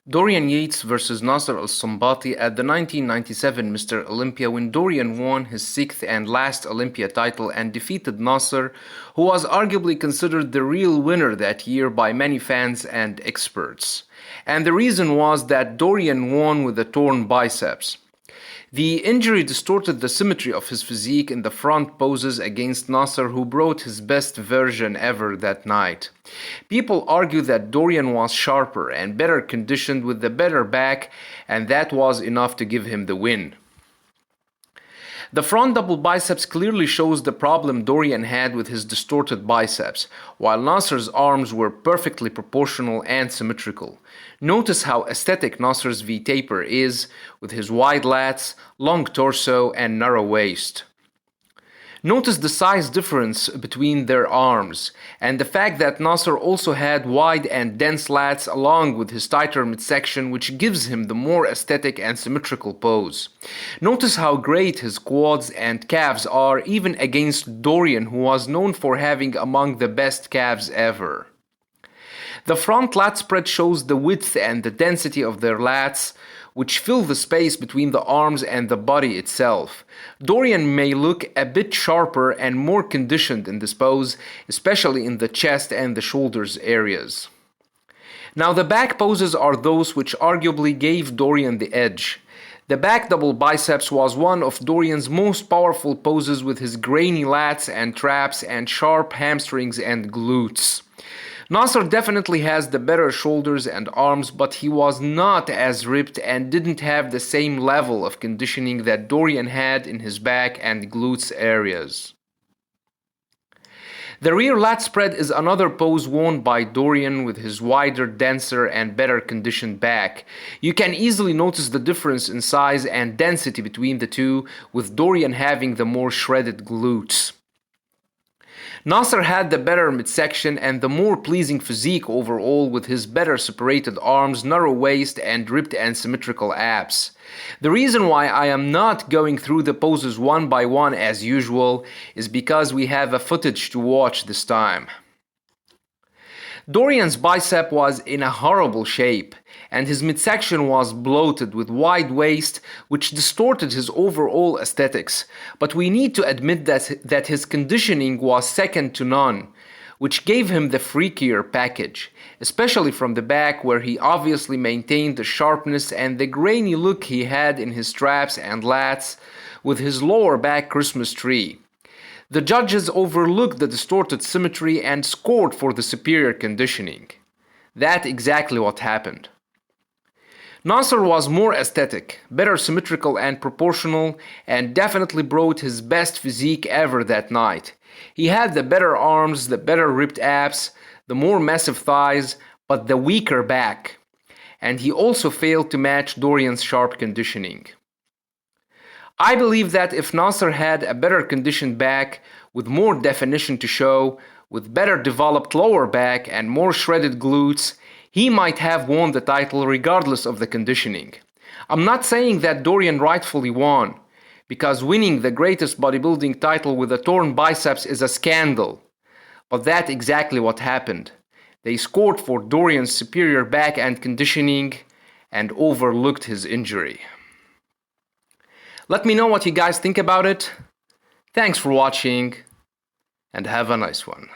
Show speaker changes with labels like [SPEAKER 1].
[SPEAKER 1] Dorian Yates versus Nasser Sonbaty at the 1997 Mr. Olympia, when Dorian won his sixth and last Olympia title and defeated Nasser, who was arguably considered the real winner that year by many fans and experts. And the reason was that Dorian won with a torn biceps. The injury distorted the symmetry of his physique in the front poses against Nasser, who brought his best version ever that night. People argue that Dorian was sharper and better conditioned with the better back, and that was enough to give him the win. The front double biceps clearly shows the problem Dorian had with his distorted biceps, while Nasser's arms were perfectly proportional and symmetrical. Notice how aesthetic Nasser's V-taper is, with his wide lats, long torso, and narrow waist. Notice the size difference between their arms, and the fact that Nasser also had wide and dense lats along with his tighter midsection, which gives him the more aesthetic and symmetrical pose. Notice how great his quads and calves are, even against Dorian, who was known for having among the best calves ever. The front lat spread shows the width and the density of their lats, which fill the space between the arms and the body itself. Dorian may look a bit sharper and more conditioned in this pose, especially in the chest and the shoulders areas. Now the back poses are those which arguably gave Dorian the edge. The back double biceps was one of Dorian's most powerful poses, with his grainy lats and traps and sharp hamstrings and glutes. Nasser definitely has the better shoulders and arms, but he was not as ripped and didn't have the same level of conditioning that Dorian had in his back and glutes areas. The rear lat spread is another pose worn by Dorian with his wider, denser, and better conditioned back. You can easily notice the difference in size and density between the two, with Dorian having the more shredded glutes. Nasser had the better midsection and the more pleasing physique overall, with his better separated arms, narrow waist, and ripped and symmetrical abs. The reason why I am not going through the poses one by one as usual is because we have a footage to watch this time. Dorian's bicep was in a horrible shape, and his midsection was bloated with wide waist, which distorted his overall aesthetics. But we need to admit that his conditioning was second to none, which gave him the freakier package, especially from the back, where he obviously maintained the sharpness and the grainy look he had in his traps and lats with his lower back Christmas tree. The judges overlooked the distorted symmetry and scored for the superior conditioning. That's exactly what happened. Nasser was more aesthetic, better symmetrical and proportional, and definitely brought his best physique ever that night. He had the better arms, the better ripped abs, the more massive thighs, but the weaker back. And he also failed to match Dorian's sharp conditioning. I believe that if Nasser had a better conditioned back, with more definition to show, with better developed lower back and more shredded glutes, he might have won the title regardless of the conditioning. I'm not saying that Dorian rightfully won, because winning the greatest bodybuilding title with a torn biceps is a scandal. But that's exactly what happened. They scored for Dorian's superior back and conditioning and overlooked his injury. Let me know what you guys think about it. Thanks for watching, and have a nice one.